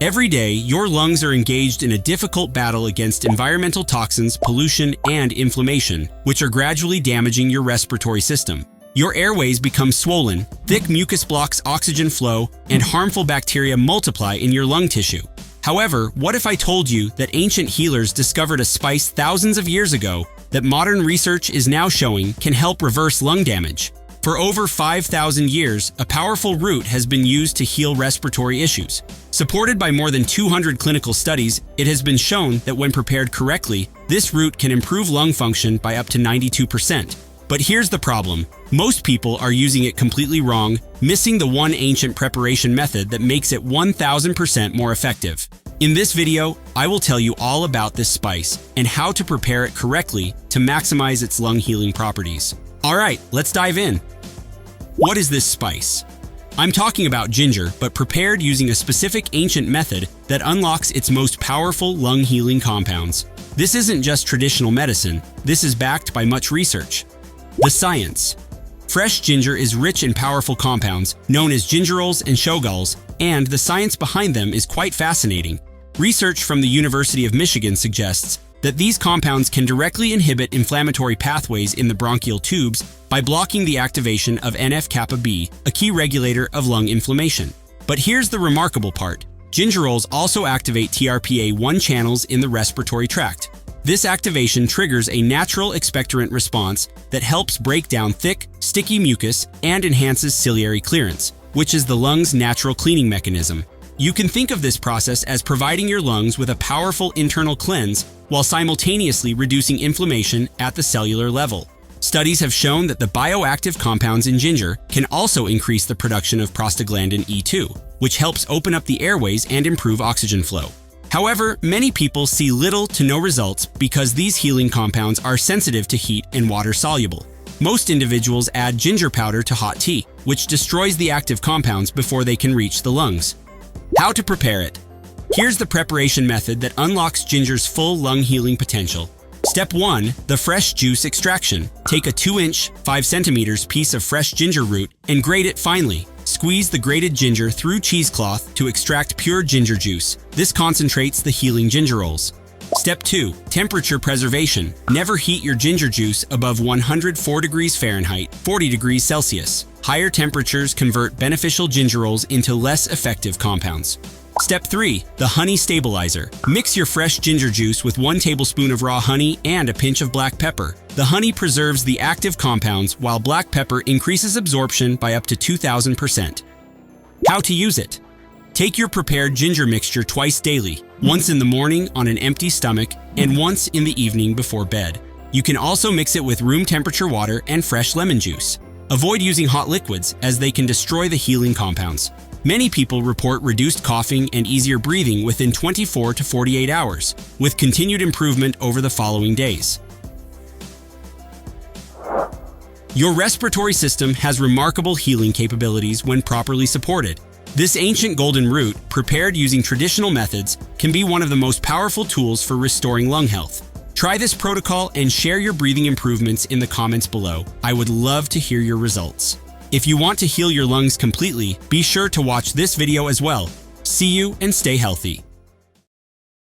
Every day, your lungs are engaged in a difficult battle against environmental toxins, pollution, and inflammation, which are gradually damaging your respiratory system. Your airways become swollen, thick mucus blocks oxygen flow, and harmful bacteria multiply in your lung tissue. However, what if I told you that ancient healers discovered a spice thousands of years ago that modern research is now showing can help reverse lung damage? For over 5,000 years, a powerful root has been used to heal respiratory issues. Supported by more than 200 clinical studies, it has been shown that when prepared correctly, this root can improve lung function by up to 92%. But here's the problem. Most people are using it completely wrong, missing the one ancient preparation method that makes it 1,000% more effective. In this video, I will tell you all about this spice and how to prepare it correctly to maximize its lung healing properties. Alright, let's dive in. What is this spice? I'm talking about ginger, but prepared using a specific ancient method that unlocks its most powerful lung healing compounds. This isn't just traditional medicine, this is backed by much research. The science. Fresh ginger is rich in powerful compounds, known as gingerols and shogals, and the science behind them is quite fascinating. Research from the University of Michigan suggests that these compounds can directly inhibit inflammatory pathways in the bronchial tubes by blocking the activation of NF-kappa B, a key regulator of lung inflammation. But here's the remarkable part. Gingerols also activate TRPA1 channels in the respiratory tract. This activation triggers a natural expectorant response that helps break down thick, sticky mucus and enhances ciliary clearance, which is the lung's natural cleaning mechanism. You can think of this process as providing your lungs with a powerful internal cleanse while simultaneously reducing inflammation at the cellular level. Studies have shown that the bioactive compounds in ginger can also increase the production of prostaglandin E2, which helps open up the airways and improve oxygen flow. However, many people see little to no results because these healing compounds are sensitive to heat and water soluble. Most individuals add ginger powder to hot tea, which destroys the active compounds before they can reach the lungs. How to prepare it? Here's the preparation method that unlocks ginger's full lung healing potential. Step 1. The fresh juice extraction. Take a 2-inch, 5 cm piece of fresh ginger root and grate it finely. Squeeze the grated ginger through cheesecloth to extract pure ginger juice. This concentrates the healing gingerols. Step 2. Temperature preservation. Never heat your ginger juice above 104 degrees Fahrenheit, 40 degrees Celsius. Higher temperatures convert beneficial gingerols into less effective compounds. Step 3. The honey stabilizer. Mix your fresh ginger juice with 1 tablespoon of raw honey and a pinch of black pepper. The honey preserves the active compounds while black pepper increases absorption by up to 2,000%. How to use it? Take your prepared ginger mixture twice daily, once in the morning on an empty stomach and once in the evening before bed. You can also mix it with room temperature water and fresh lemon juice. Avoid using hot liquids as they can destroy the healing compounds. Many people report reduced coughing and easier breathing within 24 to 48 hours, with continued improvement over the following days. Your respiratory system has remarkable healing capabilities when properly supported. This ancient golden root, prepared using traditional methods, can be one of the most powerful tools for restoring lung health. Try this protocol and share your breathing improvements in the comments below. I would love to hear your results. If you want to heal your lungs completely, be sure to watch this video as well. See you and stay healthy.